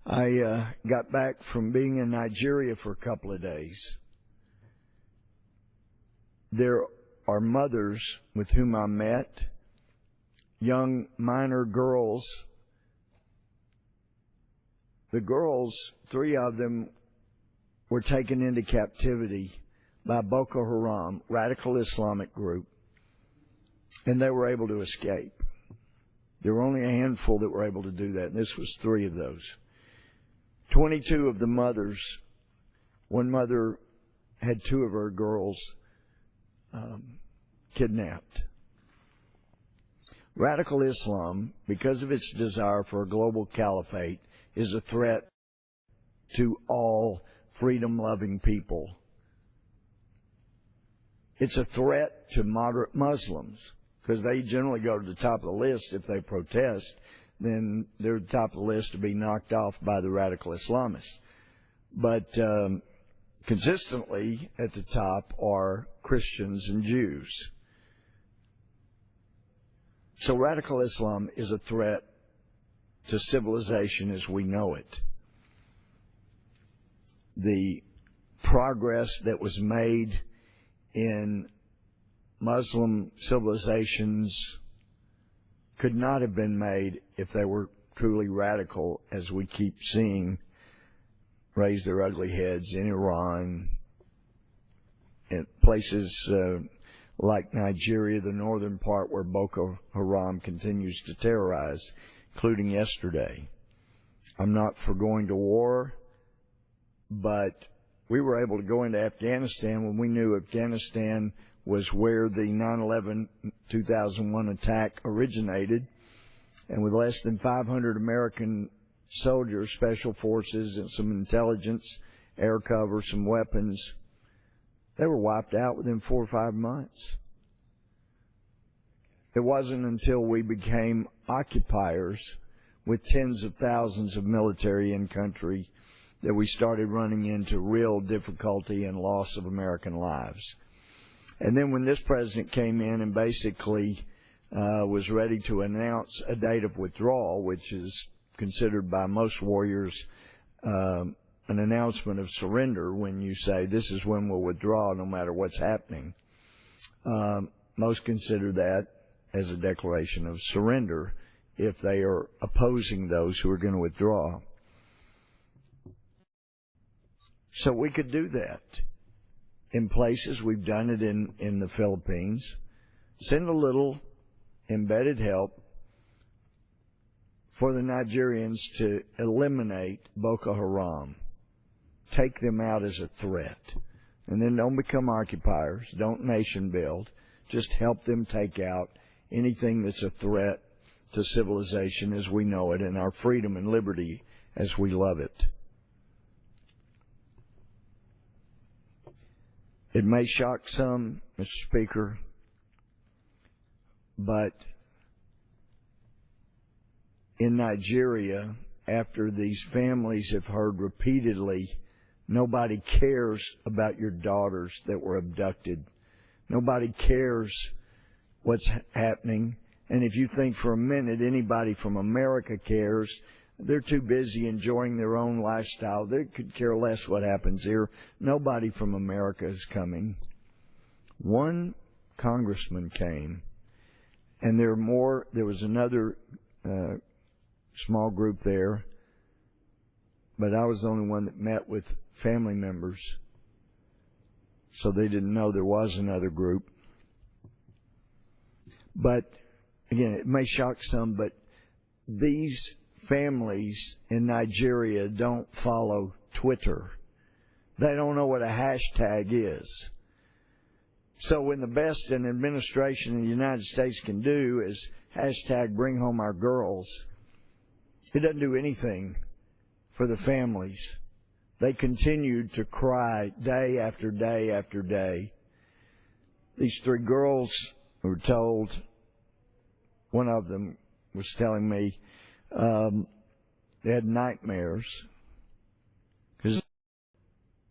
I got back from being in Nigeria for a couple of days. There are mothers with whom I met, young minor girls. The girls, 3 of them, were taken into captivity by Boko Haram, radical Islamic group, and they were able to escape. There were only a handful that were able to do that, and this was 3 of those. 22 of the mothers, one mother had 2 of her girls kidnapped. Radical Islam, because of its desire for a global caliphate, is a threat to all freedom-loving people. It's a threat to moderate Muslims, because they generally go to the top of the list if they protest. Then they're at the top of the list to be knocked off by the radical Islamists. But consistently at the top are Christians and Jews. So radical Islam is a threat to civilization as we know it. The progress that was made in Muslim civilizations could not have been made if they were truly radical, as we keep seeing raise their ugly heads in Iran, in places like Nigeria, the northern part where Boko Haram continues to terrorize, including yesterday. I'm not for going to war, but we were able to go into Afghanistan when we knew Afghanistan was where the 9/11 2001 attack originated, and with less than 500 American soldiers, special forces, and some intelligence, air cover, some weapons, they were wiped out within 4 or 5 months. It wasn't until we became occupiers with tens of thousands of military in country that we started running into real difficulty and loss of American lives. And then when this president came in and basically was ready to announce a date of withdrawal, which is considered by most warriors an announcement of surrender, when you say this is when we'll withdraw no matter what's happening, most consider that as a declaration of surrender if they are opposing those who are going to withdraw. So we could do that in places. We've done it in the Philippines. Send a little embedded help for the Nigerians to eliminate Boko Haram. Take them out as a threat. And then don't become occupiers. Don't nation build. Just help them take out anything that's a threat to civilization as we know it and our freedom and liberty as we love it. It may shock some, Mr. Speaker, but in Nigeria, after these families have heard repeatedly, nobody cares about your daughters that were abducted. Nobody cares what's happening. And if you think for a minute anybody from America cares, they're too busy enjoying their own lifestyle. They could care less what happens here. Nobody from America is coming. One congressman came, and there was another small group there, but I was the only one that met with family members, so they didn't know there was another group. But again, it may shock some, but these families in Nigeria don't follow Twitter. They don't know what a hashtag is. So when the best an administration in the United States can do is hashtag bring home our girls, it doesn't do anything for the families. They continued to cry day after day after day. These 3 girls were told, one of them was telling me, they had nightmares because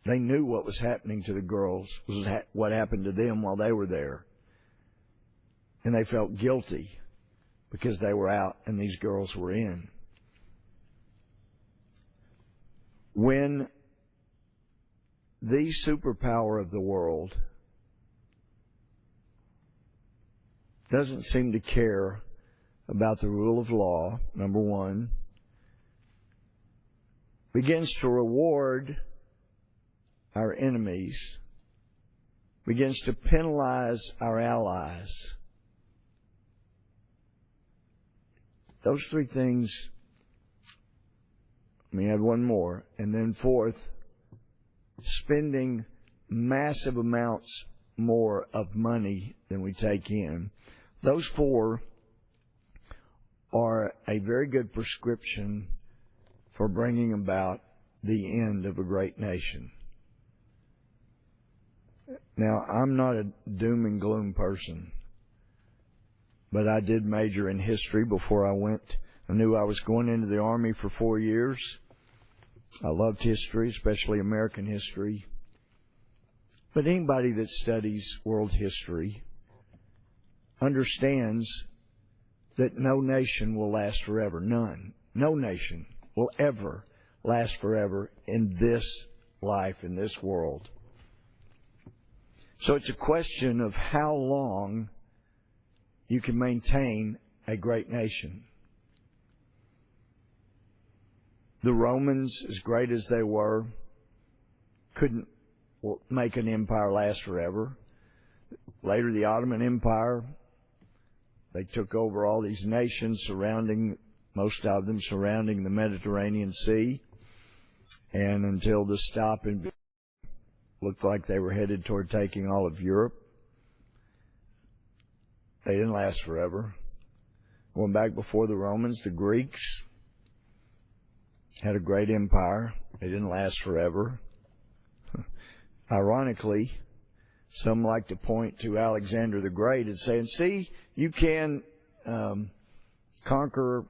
they knew what was happening to the girls was what happened to them while they were there. And they felt guilty because they were out and these girls were in. When the superpower of the world doesn't seem to care about the rule of law, number one, begins to reward our enemies, begins to penalize our allies. Those three things, let me add one more, and then fourth, spending massive amounts more of money than we take in. Those four are a very good prescription for bringing about the end of a great nation. Now, I'm not a doom and gloom person, but I did major in history before I went. I knew I was going into the Army for 4 years. I loved history, especially American history. But anybody that studies world history understands that no nation will last forever. None. No nation will ever last forever in this life, in this world. So it's a question of how long you can maintain a great nation. The Romans, as great as they were, couldn't make an empire last forever. Later, the Ottoman Empire, they took over all these nations surrounding, most of them surrounding the Mediterranean Sea. And until the stop in looked like they were headed toward taking all of Europe, they didn't last forever. Going back before the Romans, the Greeks had a great empire. They didn't last forever. Ironically, some like to point to Alexander the Great and say, see, you can conquer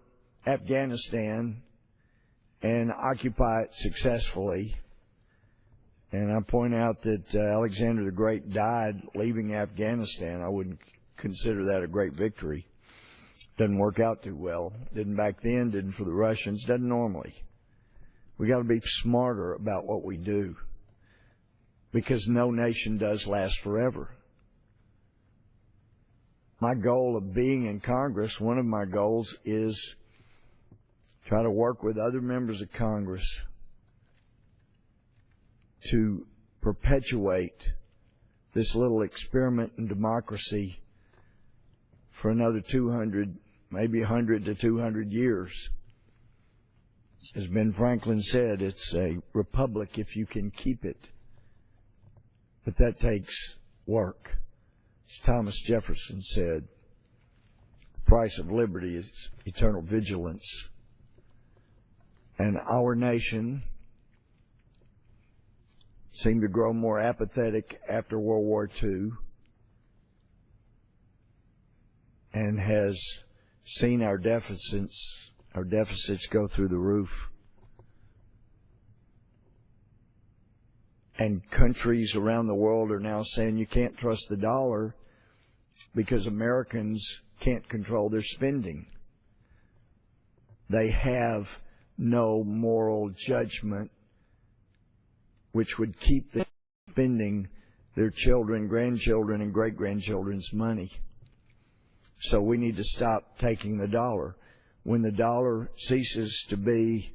Afghanistan and occupy it successfully. And I point out that Alexander the Great died leaving Afghanistan. I wouldn't consider that a great victory. Doesn't work out too well. Didn't back then, didn't for the Russians, doesn't normally. We got to be smarter about what we do, because no nation does last forever. My goal of being in Congress, one of my goals is try to work with other members of Congress to perpetuate this little experiment in democracy for another 200, maybe 100 to 200 years. As Ben Franklin said, it's a republic if you can keep it. But that takes work. As Thomas Jefferson said, the price of liberty is eternal vigilance. And our nation seemed to grow more apathetic after World War II and has seen our deficits go through the roof. And countries around the world are now saying you can't trust the dollar because Americans can't control their spending. They have no moral judgment which would keep them spending their children, grandchildren, and great-grandchildren's money. So we need to stop taking the dollar. When the dollar ceases to be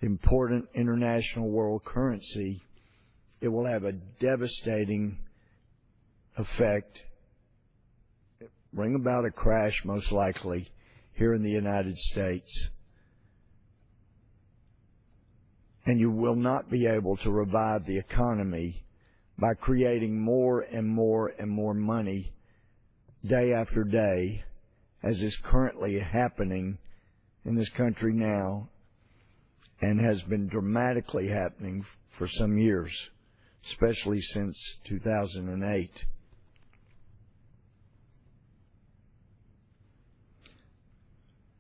important international world currency, it will have a devastating effect, bring about a crash most likely here in the United States. And you will not be able to revive the economy by creating more and more and more money day after day, as is currently happening in this country now and has been dramatically happening for some years, especially since 2008.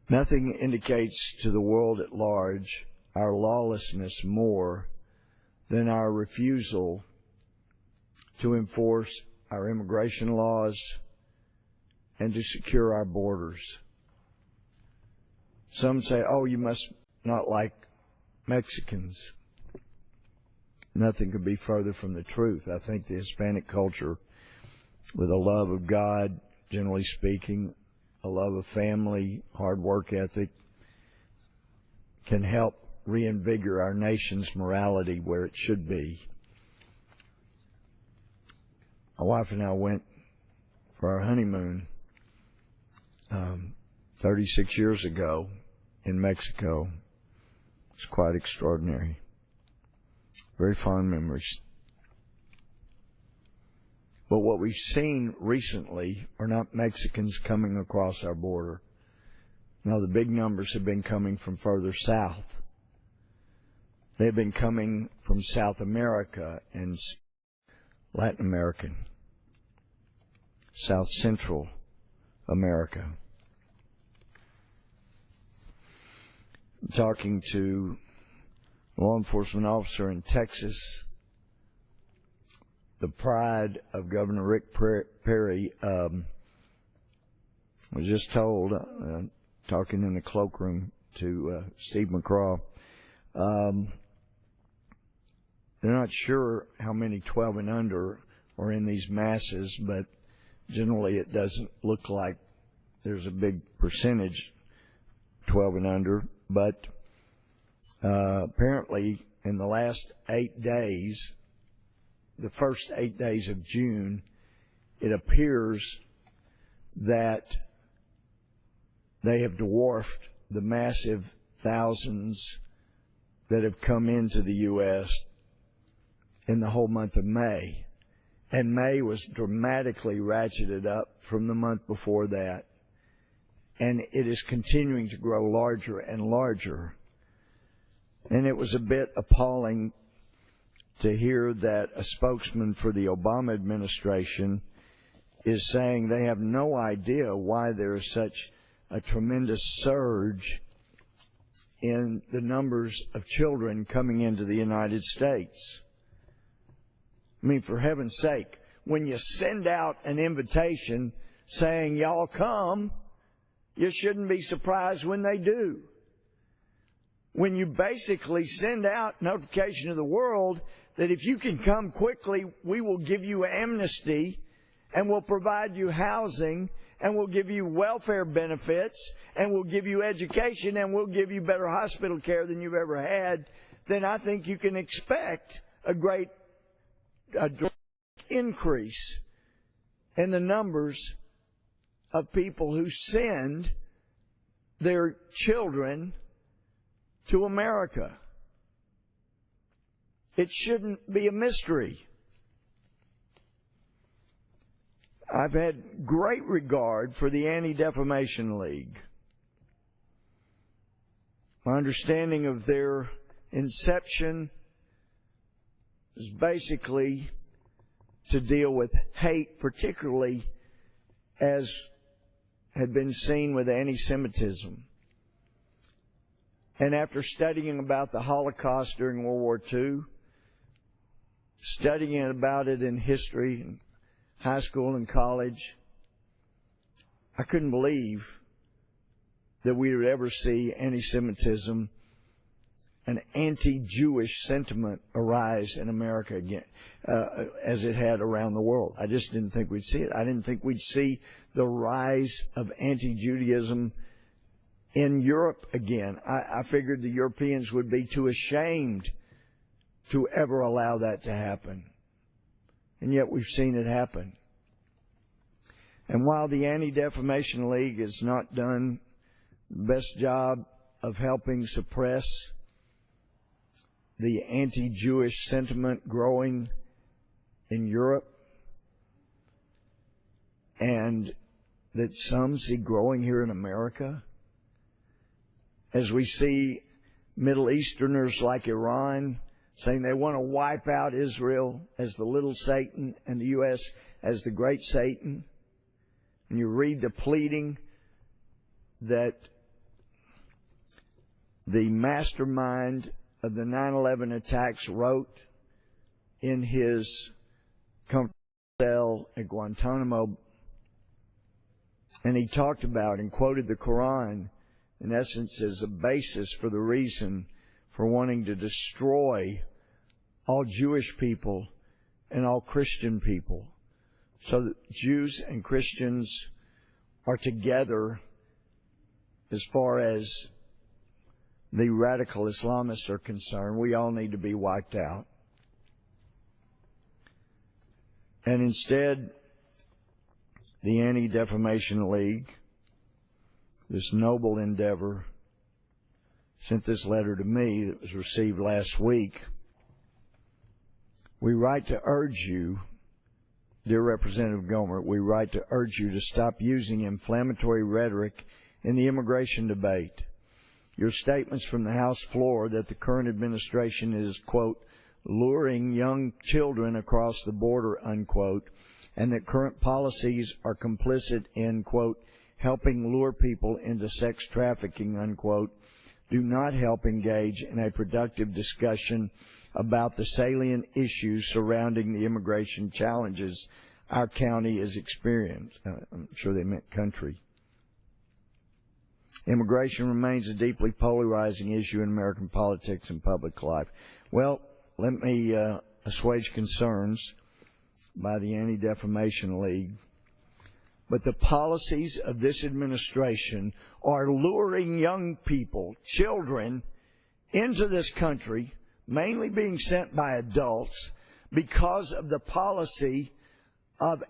Nothing indicates to the world at large our lawlessness more than our refusal to enforce our immigration laws and to secure our borders. Some say, oh, you must not like Mexicans. nothing could be further from the truth. I think the Hispanic culture, with a love of God, generally speaking, a love of family, hard work ethic, can help reinvigorate our nation's morality where it should be. My wife and I went for our honeymoon 36 years ago in Mexico. It's quite extraordinary. Very fond memories. But what we've seen recently are not Mexicans coming across our border. No, the big numbers have been coming from further south. They've been coming from South America and Latin American, South Central America. I'm talking to a law enforcement officer in Texas, the pride of Governor Rick Perry. Was just told, talking in the cloakroom to Steve McCraw, they're not sure how many 12 and under are in these masses, but generally it doesn't look like there's a big percentage 12 and under. But apparently in the last 8 days, the first 8 days of June, it appears that they have dwarfed the massive thousands that have come into the U.S. in the whole month of May. And May was dramatically ratcheted up from the month before that. And it is continuing to grow larger and larger. And it was a bit appalling to hear that a spokesman for the Obama administration is saying they have no idea why there is such a tremendous surge in the numbers of children coming into the United States. I mean, for heaven's sake, when you send out an invitation saying, y'all come, you shouldn't be surprised when they do. When you basically send out notification to the world that if you can come quickly, we will give you amnesty and we'll provide you housing and we'll give you welfare benefits and we'll give you education and we'll give you better hospital care than you've ever had, then I think you can expect a great increase in the numbers of people who send their children to America. It shouldn't be a mystery. I've had great regard for the Anti-Defamation League. My understanding of their inception is basically to deal with hate, particularly as had been seen with anti-Semitism. And after studying about the Holocaust during World War II, studying about it in history, in high school and college, I couldn't believe that we would ever see anti-Semitism, an anti-Jewish sentiment arise in America again, as it had around the world. I just didn't think we'd see it. I didn't think we'd see the rise of anti-Judaism in Europe again. I figured the Europeans would be too ashamed to ever allow that to happen. And yet we've seen it happen. And while the Anti-Defamation League has not done the best job of helping suppress the anti-Jewish sentiment growing in Europe, and that some see growing here in America, as we see Middle Easterners like Iran saying they want to wipe out Israel as the little Satan and the U.S. as the great Satan. And you read the pleading that the mastermind of the 9/11 attacks wrote in his comfortable cell at Guantanamo. And he talked about and quoted the Quran, in essence, as a basis for the reason for wanting to destroy all Jewish people and all Christian people, so that Jews and Christians are together as far as the radical Islamists are concerned. We all need to be wiped out. And instead, the Anti-Defamation League, this noble endeavor, sent this letter to me that was received last week. We write to urge you, dear Representative Gohmert, we write to urge you to stop using inflammatory rhetoric in the immigration debate. Your statements from the House floor that the current administration is, quote, luring young children across the border, unquote, and that current policies are complicit in, quote, helping lure people into sex trafficking, unquote, do not help engage in a productive discussion about the salient issues surrounding the immigration challenges our county is experiencing. I'm sure they meant country. Immigration remains a deeply polarizing issue in American politics and public life. Well, let me assuage concerns by the Anti-Defamation League. But the policies of this administration are luring young people, children, into this country, mainly being sent by adults, because of the policy of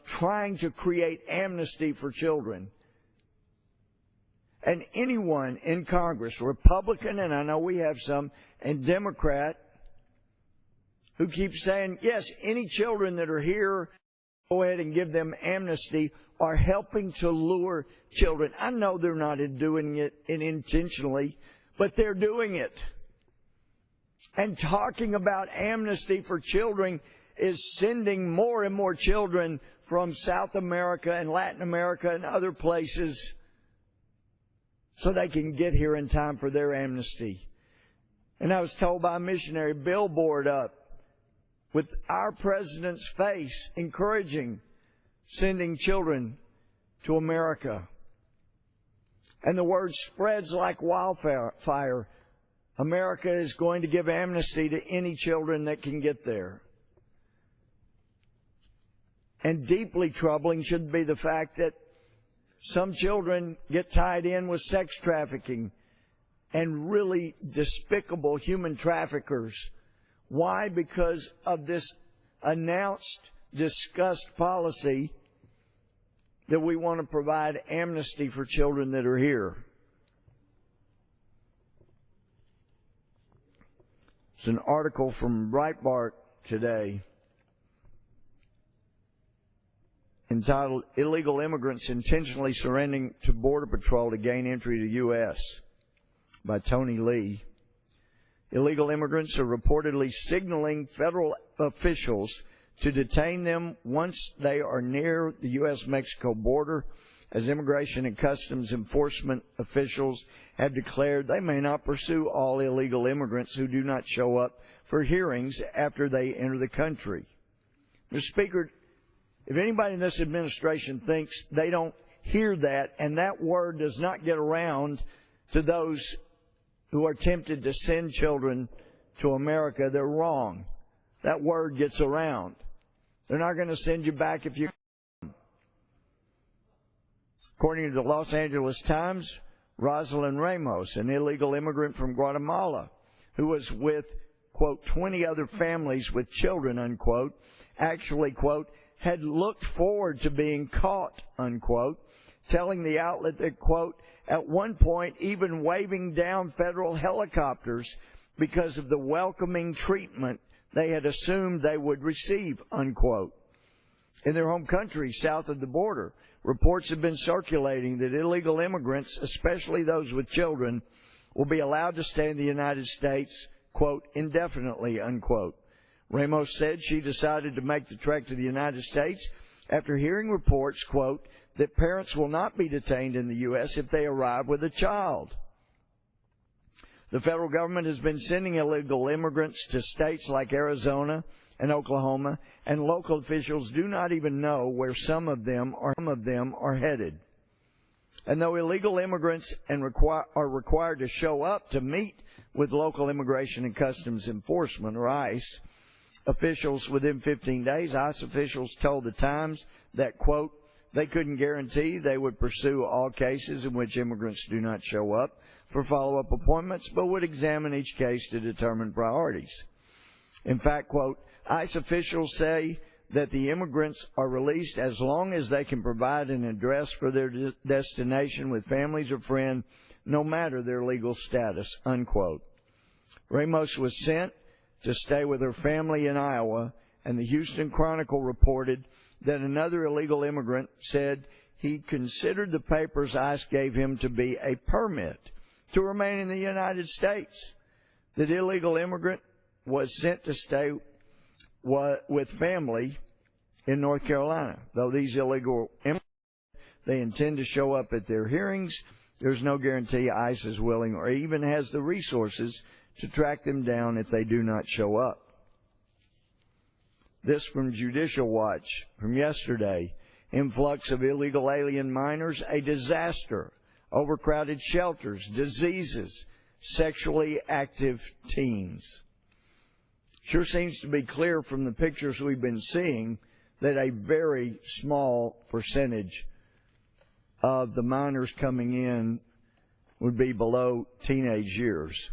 trying to create amnesty for children. And anyone in Congress, Republican, and I know we have some, and Democrat, who keep saying, yes, any children that are here, go ahead and give them amnesty, are helping to lure children. I know they're not doing it intentionally, but they're doing it. And talking about amnesty for children is sending more and more children from South America and Latin America and other places so they can get here in time for their amnesty. And I was told by a missionary billboard up with our president's face encouraging sending children to America. And the word spreads like wildfire. America is going to give amnesty to any children that can get there. And deeply troubling should be the fact that some children get tied in with sex trafficking and really despicable human traffickers. Why? Because of this announced, discussed policy that we want to provide amnesty for children that are here. It's an article from Breitbart today entitled, Illegal Immigrants Intentionally Surrendering to Border Patrol to Gain Entry to U.S. by Tony Lee. Illegal immigrants are reportedly signaling federal officials to detain them once they are near the U.S.-Mexico border, as Immigration and Customs Enforcement officials have declared they may not pursue all illegal immigrants who do not show up for hearings after they enter the country. Mr. Speaker, if anybody in this administration thinks they don't hear that and that word does not get around to those who are tempted to send children to America, they're wrong. That word gets around. They're not going to send you back if you come. According to the Los Angeles Times, Rosalind Ramos, an illegal immigrant from Guatemala, who was with, quote, 20 other families with children, unquote, actually, quote, had looked forward to being caught, unquote, telling the outlet that, quote, at one point even waving down federal helicopters because of the welcoming treatment they had assumed they would receive, unquote. In their home country, south of the border, reports have been circulating that illegal immigrants, especially those with children, will be allowed to stay in the United States, quote, indefinitely, unquote. Ramos said she decided to make the trek to the United States after hearing reports, quote, that parents will not be detained in the U.S. if they arrive with a child. The federal government has been sending illegal immigrants to states like Arizona and Oklahoma, and local officials do not even know where some of them are headed. And though illegal immigrants are required to show up to meet with local Immigration and Customs Enforcement, or ICE, officials within 15 days, ICE officials told the Times that, quote, they couldn't guarantee they would pursue all cases in which immigrants do not show up for follow-up appointments, but would examine each case to determine priorities. In fact, quote, ICE officials say that the immigrants are released as long as they can provide an address for their destination with families or friends, no matter their legal status, unquote. Ramos was sent to stay with her family in Iowa, and the Houston Chronicle reported that another illegal immigrant said he considered the papers ICE gave him to be a permit to remain in the United States. The illegal immigrant was sent to stay with family in North Carolina. Though these illegal immigrants, they intend to show up at their hearings, there's no guarantee ICE is willing or even has the resources to track them down if they do not show up. This from Judicial Watch from yesterday. Influx of illegal alien minors, a disaster. Overcrowded shelters, diseases, sexually active teens. Sure seems to be clear from the pictures we've been seeing that a very small percentage of the minors coming in would be below teenage years.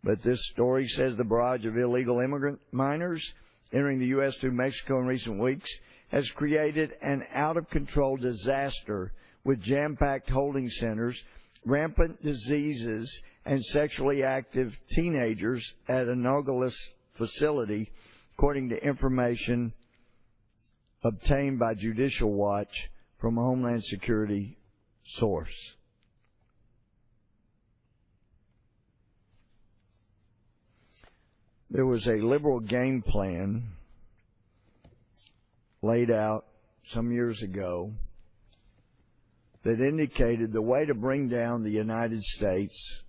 But this story says the barrage of illegal immigrant minors entering the U.S. through Mexico in recent weeks has created an out-of-control disaster with jam-packed holding centers, rampant diseases, and sexually active teenagers at a Nogales facility, according to information obtained by Judicial Watch from a Homeland Security source. There was a liberal game plan laid out some years ago that indicated the way to bring down the United States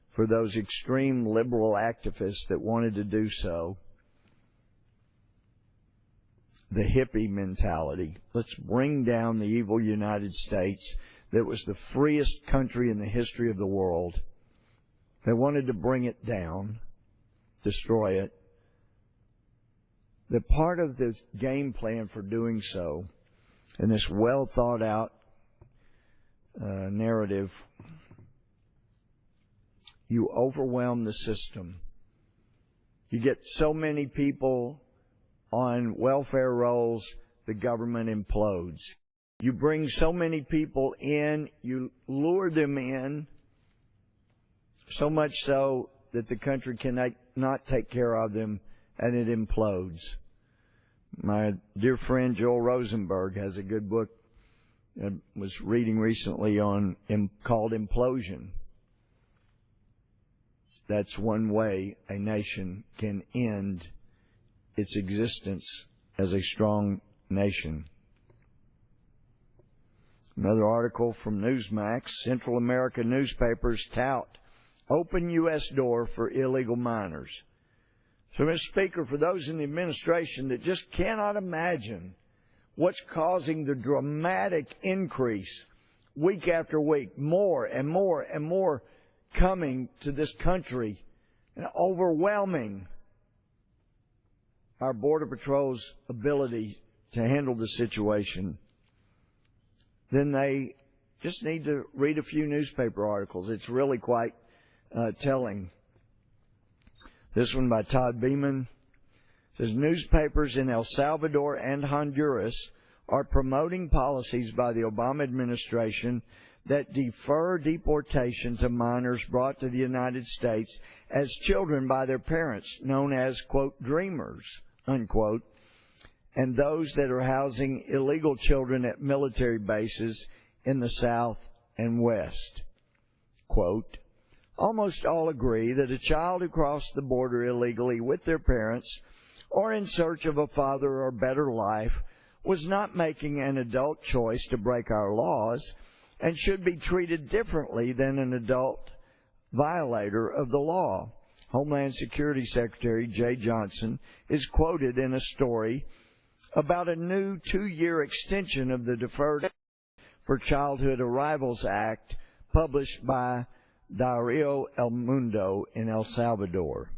for those extreme liberal activists that wanted to do so, the hippie mentality. Let's bring down the evil United States that was the freest country in the history of the world. They wanted to bring it down, destroy it. The part of this game plan for doing so, and this well thought out narrative, you overwhelm the system. You get so many people on welfare rolls, the government implodes. You bring so many people in, you lure them in, so much so that the country cannot not take care of them, and it implodes. My dear friend Joel Rosenberg has a good book I was reading recently called Implosion. That's one way a nation can end its existence as a strong nation. Another article from Newsmax, Central American newspapers tout open U.S. door for illegal minors. So, Mr. Speaker, for those in the administration that just cannot imagine what's causing the dramatic increase week after week, more and more and more coming to this country and overwhelming our Border Patrol's ability to handle the situation, then they just need to read a few newspaper articles. It's really quite telling. This one by Todd Beeman says newspapers in El Salvador and Honduras are promoting policies by the Obama administration that defer deportation to minors brought to the United States as children by their parents, known as, quote, dreamers, unquote, and those that are housing illegal children at military bases in the South and West. Quote, almost all agree that a child who crossed the border illegally with their parents or in search of a father or better life was not making an adult choice to break our laws and should be treated differently than an adult violator of the law. Homeland Security Secretary Jay Johnson is quoted in a story about a new 2-year extension of the deferred for Childhood Arrivals Act, published by Diario El Mundo in El Salvador.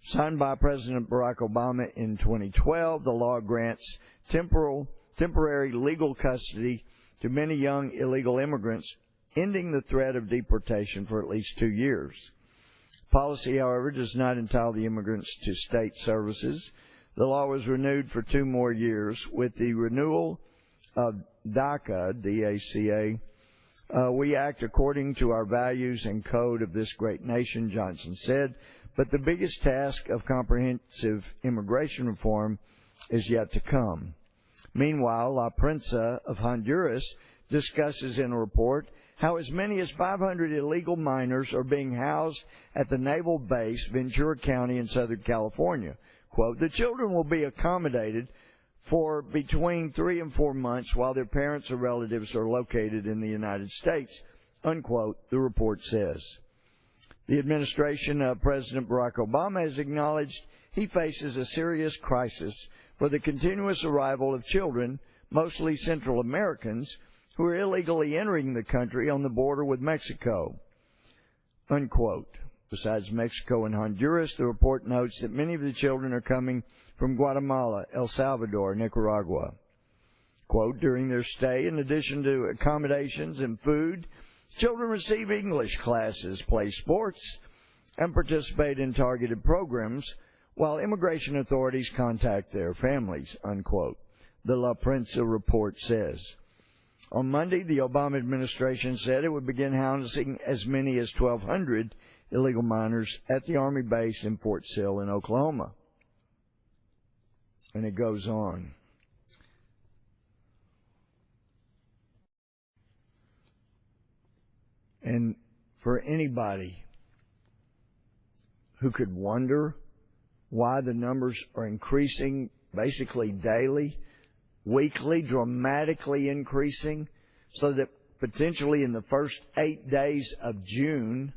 Signed by President Barack Obama in 2012, the law grants temporary legal custody to many young illegal immigrants, ending the threat of deportation for at least 2 years. Policy, however, does not entitle the immigrants to state services. The law was renewed for 2 more years. With the renewal of DACA, D-A-C-A, we act according to our values and code of this great nation, Johnson said, but the biggest task of comprehensive immigration reform is yet to come. Meanwhile, La Prensa of Honduras discusses in a report how as many as 500 illegal minors are being housed at the naval base Ventura County in Southern California. Quote, the children will be accommodated for between 3 and 4 months while their parents or relatives are located in the United States, unquote, the report says. The administration of President Barack Obama has acknowledged he faces a serious crisis for the continuous arrival of children, mostly Central Americans, who are illegally entering the country on the border with Mexico, unquote. Besides Mexico and Honduras, the report notes that many of the children are coming from Guatemala, El Salvador, Nicaragua. Quote, during their stay, in addition to accommodations and food, children receive English classes, play sports, and participate in targeted programs while immigration authorities contact their families, unquote, the La Prensa report says. On Monday, the Obama administration said it would begin housing as many as 1,200 illegal minors at the Army base in Fort Sill in Oklahoma. And it goes on. And for anybody who could wonder why the numbers are increasing basically daily, weekly, dramatically increasing, so that potentially in the first 8 days of June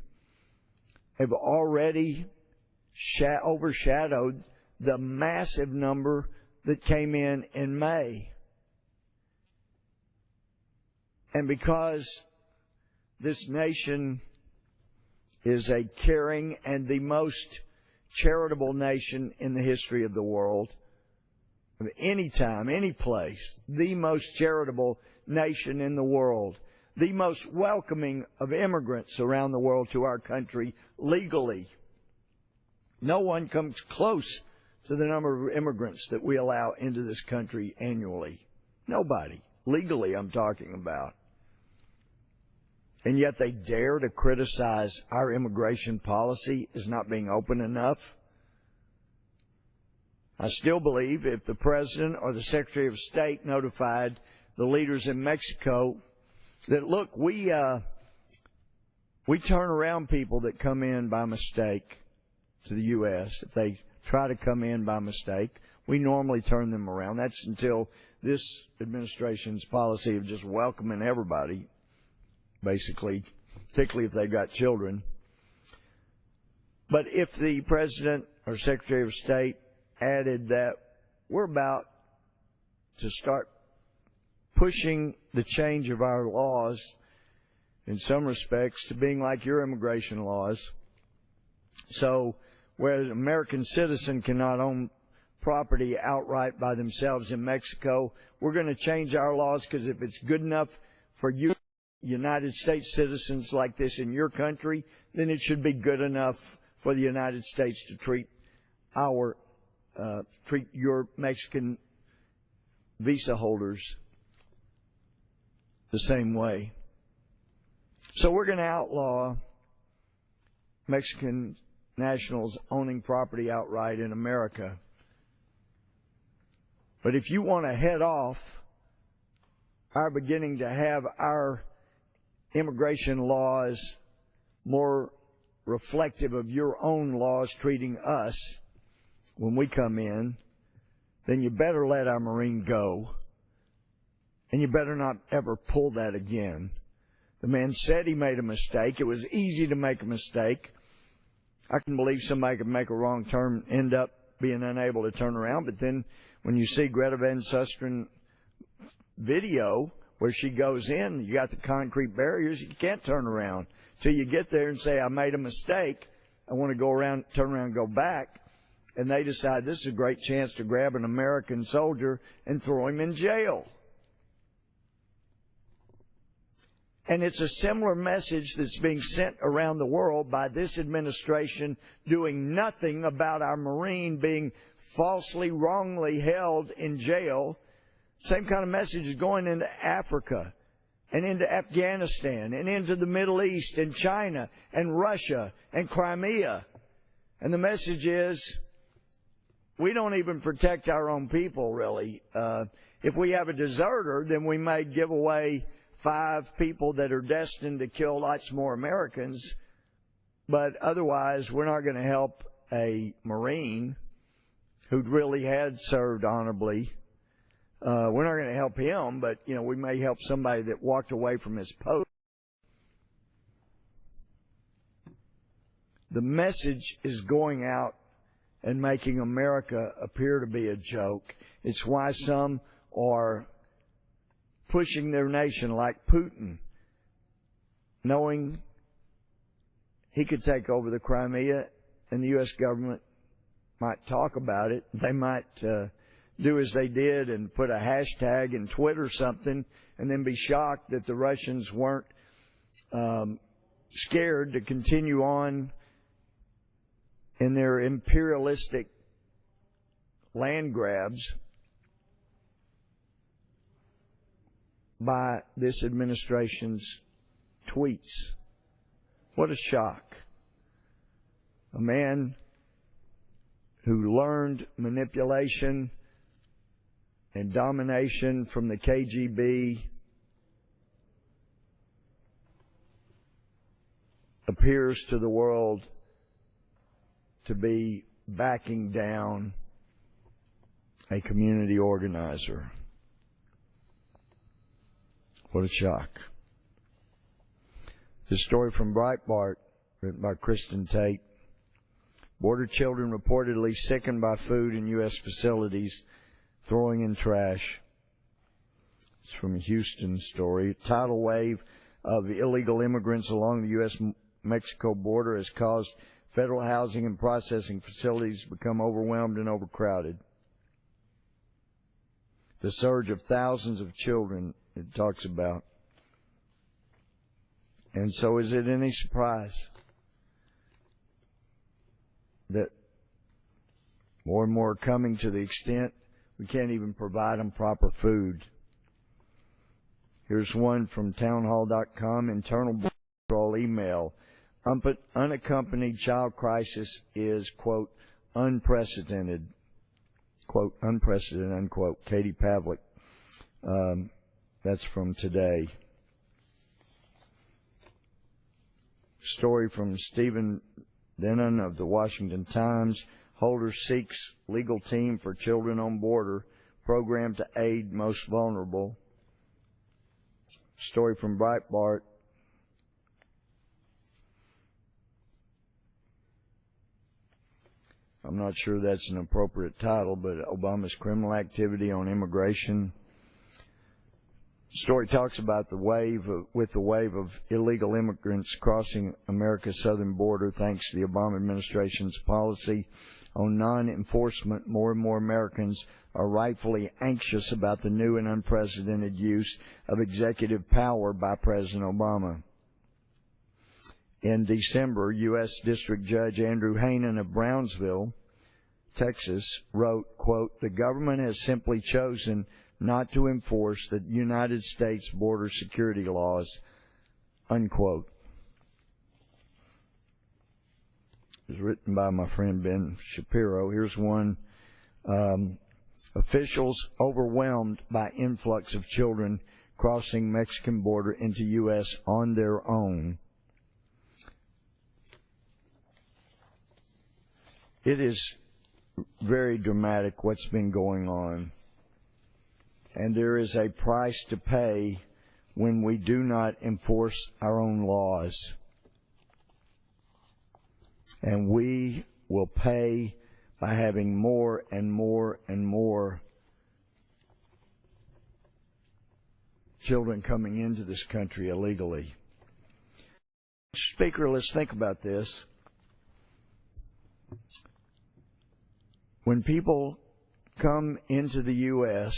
have already overshadowed the massive number that came in May. And because this nation is a caring and the most charitable nation in the history of the world, of any time, any place, the most charitable nation in the world, the most welcoming of immigrants around the world to our country legally. No one comes close to the number of immigrants that we allow into this country annually. Nobody. Legally, I'm talking about. And yet they dare to criticize our immigration policy as not being open enough. I still believe if the President or the Secretary of State notified the leaders in Mexico that, look, we turn around people that come in by mistake to the U.S. If they try to come in by mistake, we normally turn them around. That's until this administration's policy of just welcoming everybody, basically, particularly if they've got children. But if the President or Secretary of State added that we're about to start pushing the change of our laws in some respects to being like your immigration laws, so where an American citizen cannot own property outright by themselves in Mexico, we're going to change our laws because if it's good enough for you United States citizens like this in your country, then it should be good enough for the United States to treat your Mexican visa holders the same way. So we're going to outlaw Mexican nationals owning property outright in America. But if you want to head off our beginning to have our immigration laws more reflective of your own laws treating us when we come in, then you better let our Marine go. And you better not ever pull that again. The man said he made a mistake. It was easy to make a mistake. I can believe somebody could make a wrong turn, end up being unable to turn around. But then when you see Greta Van Susteren video where she goes in. You got the concrete barriers. You can't turn around till you get there and say, I made a mistake. I want to go around, turn around and go back. And they decide this is a great chance to grab an American soldier and throw him in jail. And it's a similar message that's being sent around the world by this administration doing nothing about our Marine being falsely, wrongly held in jail. Same kind of message is going into Africa and into Afghanistan and into the Middle East and China and Russia and Crimea. And the message is, we don't even protect our own people, really. If we have a deserter, then we may give away 5 people that are destined to kill lots more Americans. But otherwise, we're not going to help a Marine who really had served honorably. We're not going to help him, but, you know, we may help somebody that walked away from his post. The message is going out and making America appear to be a joke. It's why some are pushing their nation like Putin, knowing he could take over the Crimea and the U.S. government might talk about it. They might do as they did and put a hashtag and Twitter something and then be shocked that the Russians weren't scared to continue on in their imperialistic land grabs by this administration's tweets. What a shock. A man who learned manipulation and domination from the KGB appears to the world to be backing down a community organizer. What a shock. This story from Breitbart, written by Kristen Tate. Border children reportedly sickened by food in U.S. facilities, throwing in trash. It's from a Houston story. A tidal wave of illegal immigrants along the U.S.-Mexico border has caused federal housing and processing facilities to become overwhelmed and overcrowded. The surge of thousands of children it talks about. And so is it any surprise that more and more are coming to the extent we can't even provide them proper food? Here's one from townhall.com, internal control email. Unaccompanied child crisis is, quote, unprecedented, unquote. Katie Pavlik. That's from today. Story from Stephen Denon of the Washington Times. Holder seeks legal team for children on border, program to aid most vulnerable. Story from Breitbart. I'm not sure that's an appropriate title, but Obama's criminal activity on immigration. The story talks about the wave of illegal immigrants crossing America's southern border. Thanks to the Obama administration's policy on non-enforcement, more and more Americans are rightfully anxious about the new and unprecedented use of executive power by President Obama. In December, U.S. District Judge Andrew Hanen of Brownsville, Texas, wrote, quote, the government has simply chosen not to enforce the United States border security laws, unquote. It was written by my friend Ben Shapiro. Here's one. Officials overwhelmed by influx of children crossing Mexican border into U.S. on their own. It is very dramatic what's been going on. And there is a price to pay when we do not enforce our own laws. And we will pay by having more and more and more children coming into this country illegally. Speaker, let's think about this. When people come into the U.S.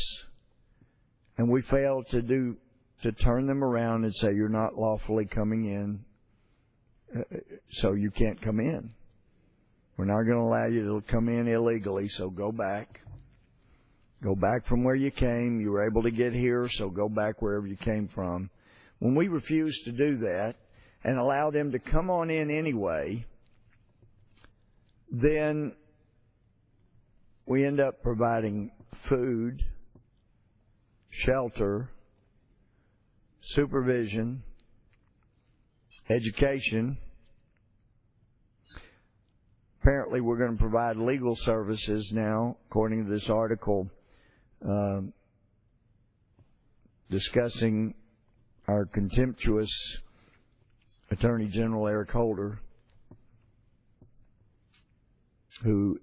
and we fail to turn them around and say, you're not lawfully coming in, so you can't come in. We're not going to allow you to come in illegally, so go back. Go back from where you came. You were able to get here, so go back wherever you came from. When we refuse to do that and allow them to come on in anyway, then we end up providing food, shelter, supervision, education. Apparently, we're going to provide legal services now, according to this article, discussing our contemptuous Attorney General Eric Holder, who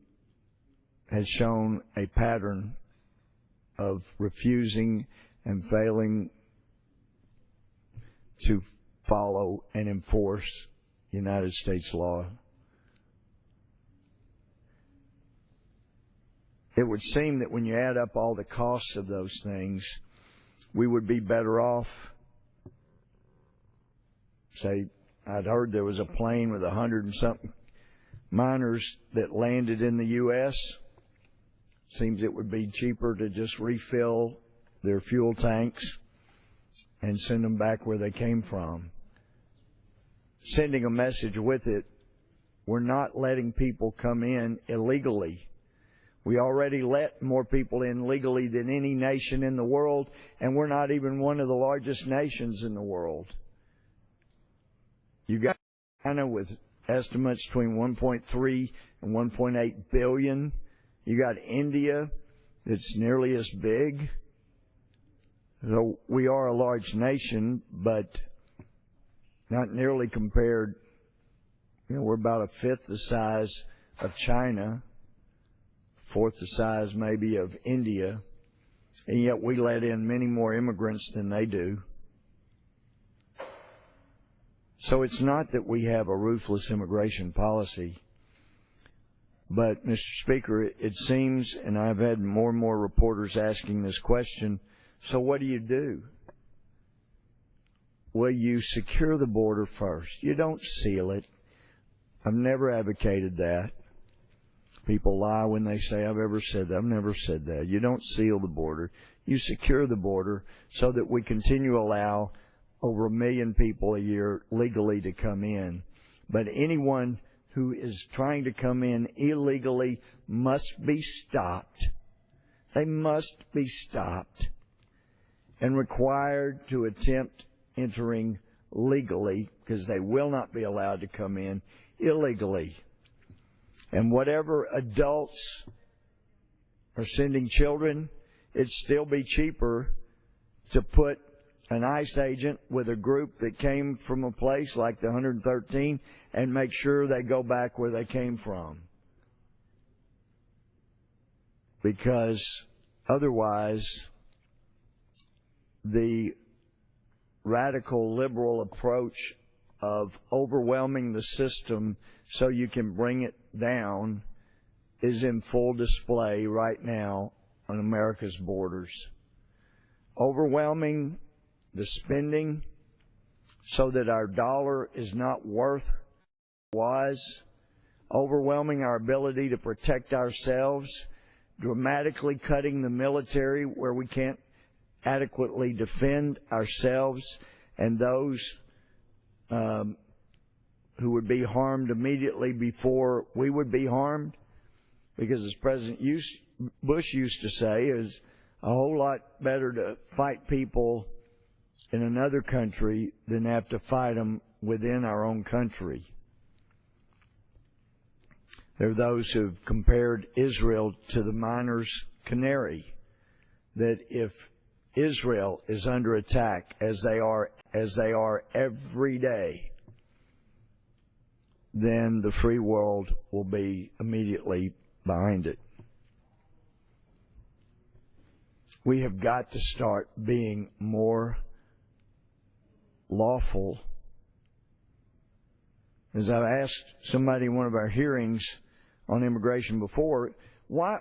has shown a pattern of refusing and failing to follow and enforce United States law. It would seem that when you add up all the costs of those things, we would be better off. Say, I'd heard there was a plane with 100 and something minors that landed in the U.S. Seems it would be cheaper to just refill their fuel tanks and send them back where they came from. Sending a message with it, we're not letting people come in illegally. We already let more people in legally than any nation in the world, and we're not even one of the largest nations in the world. You got China with estimates between 1.3 and 1.8 billion. You got India that's nearly as big. So we are a large nation, but not nearly compared. You know, we're about a fifth the size of China, fourth the size maybe of India, and yet we let in many more immigrants than they do. So it's not that we have a ruthless immigration policy, but, Mr. Speaker, it seems, and I've had more and more reporters asking this question, so what do? Well, you secure the border first. You don't seal it. I've never advocated that. People lie when they say I've ever said that. I've never said that. You don't seal the border. You secure the border so that we continue to allow over 1 million people a year legally to come in. But anyone who is trying to come in illegally must be stopped. They must be stopped and required to attempt entering legally, because they will not be allowed to come in illegally. And whatever adults are sending children, it'd still be cheaper to put an ICE agent with a group that came from a place like the 113 and make sure they go back where they came from. Because otherwise, the radical liberal approach of overwhelming the system so you can bring it down is in full display right now on America's borders. Overwhelming the spending so that our dollar is not worth what it was, overwhelming our ability to protect ourselves, dramatically cutting the military where we can't adequately defend ourselves and those who would be harmed immediately before we would be harmed, because as President Bush used to say, it's a whole lot better to fight people in another country than have to fight them within our own country. There are those who've compared Israel to the miner's canary, that if Israel is under attack as they are every day, then the free world will be immediately behind it. We have got to start being more lawful. As I asked somebody in one of our hearings on immigration before, why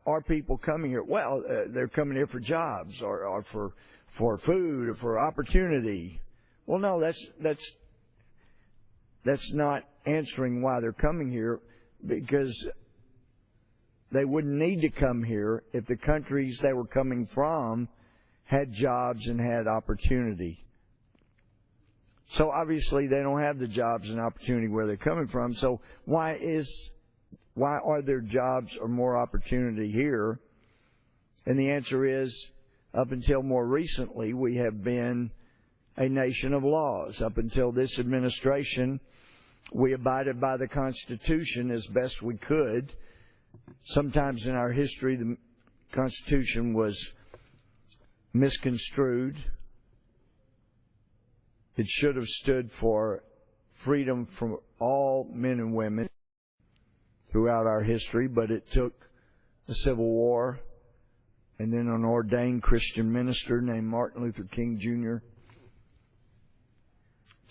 are people coming here? Well, they're coming here for jobs or for food or for opportunity. Well, no, that's not answering why they're coming here, because they wouldn't need to come here if the countries they were coming from had jobs and had opportunity. So obviously they don't have the jobs and opportunity where they're coming from. So why are there jobs or more opportunity here? And the answer is, up until more recently, we have been a nation of laws. Up until this administration, we abided by the Constitution as best we could. Sometimes in our history, the Constitution was misconstrued. It should have stood for freedom for all men and women throughout our history, but it took the Civil War and then an ordained Christian minister named Martin Luther King Jr.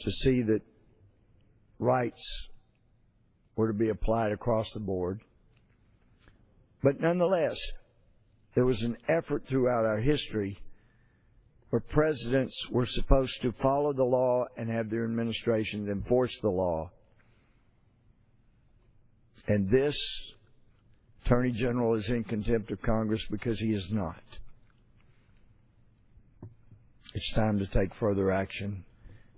to see that rights were to be applied across the board. But nonetheless, there was an effort throughout our history where presidents were supposed to follow the law and have their administrations enforce the law. And this Attorney General is in contempt of Congress because he is not. It's time to take further action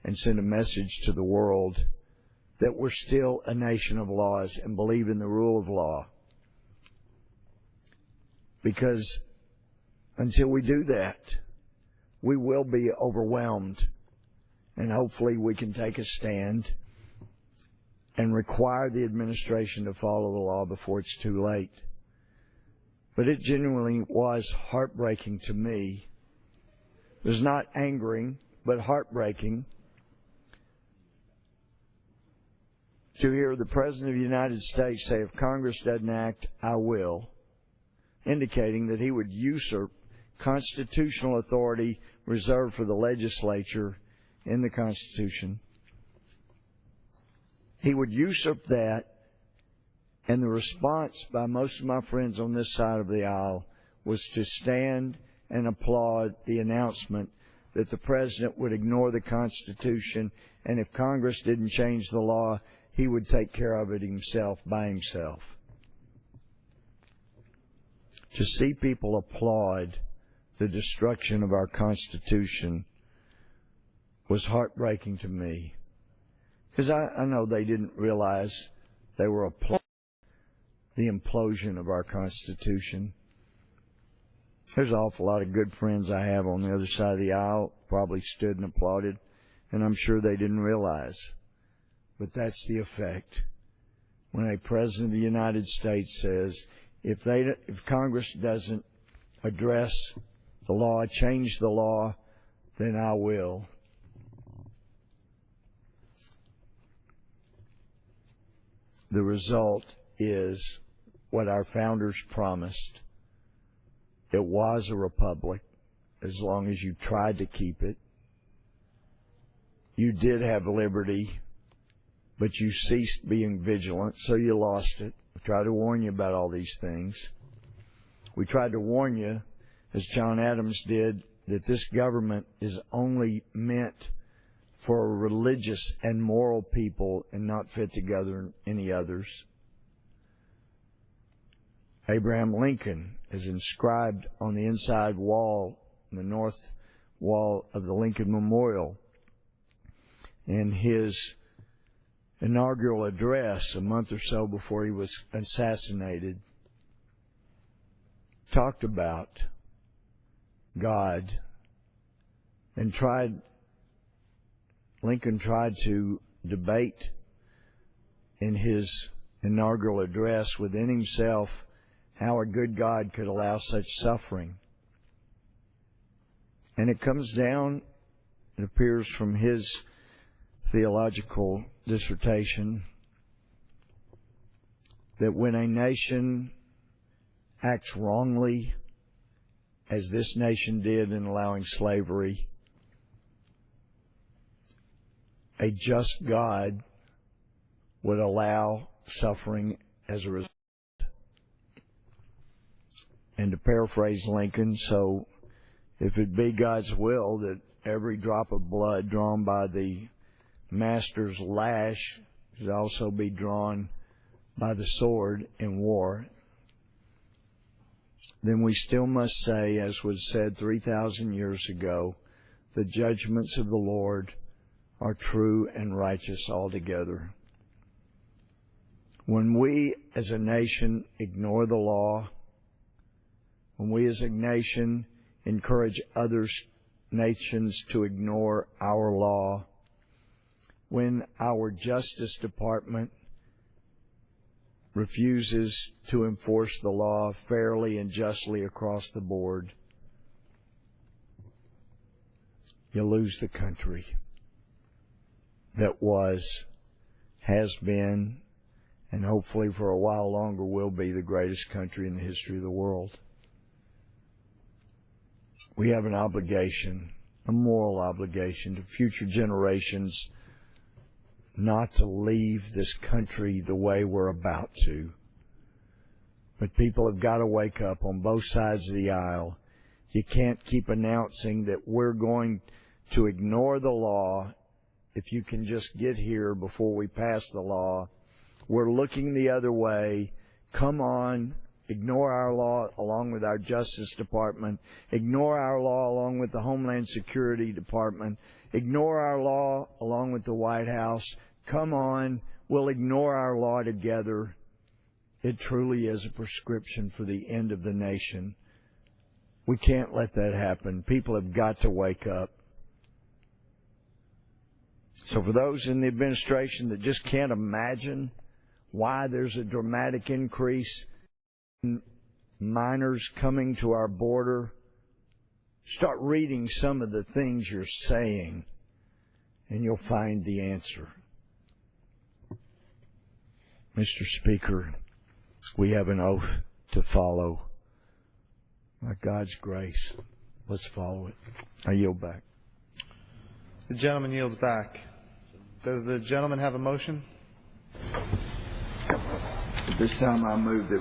and send a message to the world that we're still a nation of laws and believe in the rule of law. Because until we do that, we will be overwhelmed, and hopefully we can take a stand and require the administration to follow the law before it's too late. But it genuinely was heartbreaking to me. It was not angering, but heartbreaking to hear the President of the United States say, if Congress doesn't act, I will, indicating that he would usurp constitutional authority reserved for the legislature in the Constitution. He would usurp that, and the response by most of my friends on this side of the aisle was to stand and applaud the announcement that the President would ignore the Constitution, and if Congress didn't change the law, he would take care of it himself by himself. To see people applaud the destruction of our Constitution was heartbreaking to me, because I know they didn't realize they were applauding the implosion of our Constitution. There's an awful lot of good friends I have on the other side of the aisle probably stood and applauded, and I'm sure they didn't realize. But that's the effect when a President of the United States says, if Congress doesn't address the law, change the law, then I will. The result is what our founders promised. It was a republic as long as you tried to keep it. You did have liberty, but you ceased being vigilant, so you lost it. We tried to warn you about all these things. We tried to warn you, as John Adams did, that this government is only meant for religious and moral people and not fit to govern any others. Abraham Lincoln is inscribed on the inside wall, the north wall of the Lincoln Memorial. In his inaugural address a month or so before he was assassinated, talked about God and Lincoln tried to debate in his inaugural address within himself how a good God could allow such suffering. And it comes down, it appears from his theological dissertation, that when a nation acts wrongly, as this nation did in allowing slavery, a just God would allow suffering as a result. And to paraphrase Lincoln, so if it be God's will that every drop of blood drawn by the master's lash should also be drawn by the sword in war, then we still must say, as was said 3,000 years ago, the judgments of the Lord are true and righteous altogether. When we as a nation ignore the law, when we as a nation encourage other nations to ignore our law, when our Justice Department refuses to enforce the law fairly and justly across the board, you lose the country that was, has been, and hopefully for a while longer will be the greatest country in the history of the world. We have an obligation, a moral obligation to future generations not to leave this country the way we're about to. But people have got to wake up on both sides of the aisle. You can't keep announcing that we're going to ignore the law if you can just get here before we pass the law. We're looking the other way. Come on, ignore our law along with our Justice Department. Ignore our law along with the Homeland Security Department. Ignore our law along with the White House. Come on, we'll ignore our law together. It truly is a prescription for the end of the nation. We can't let that happen. People have got to wake up. So for those in the administration that just can't imagine why there's a dramatic increase in minors coming to our border, start reading some of the things you're saying, and you'll find the answer. Mr. Speaker, we have an oath to follow. By God's grace, let's follow it. I yield back. The gentleman yields back. Does the gentleman have a motion? At this time, I move that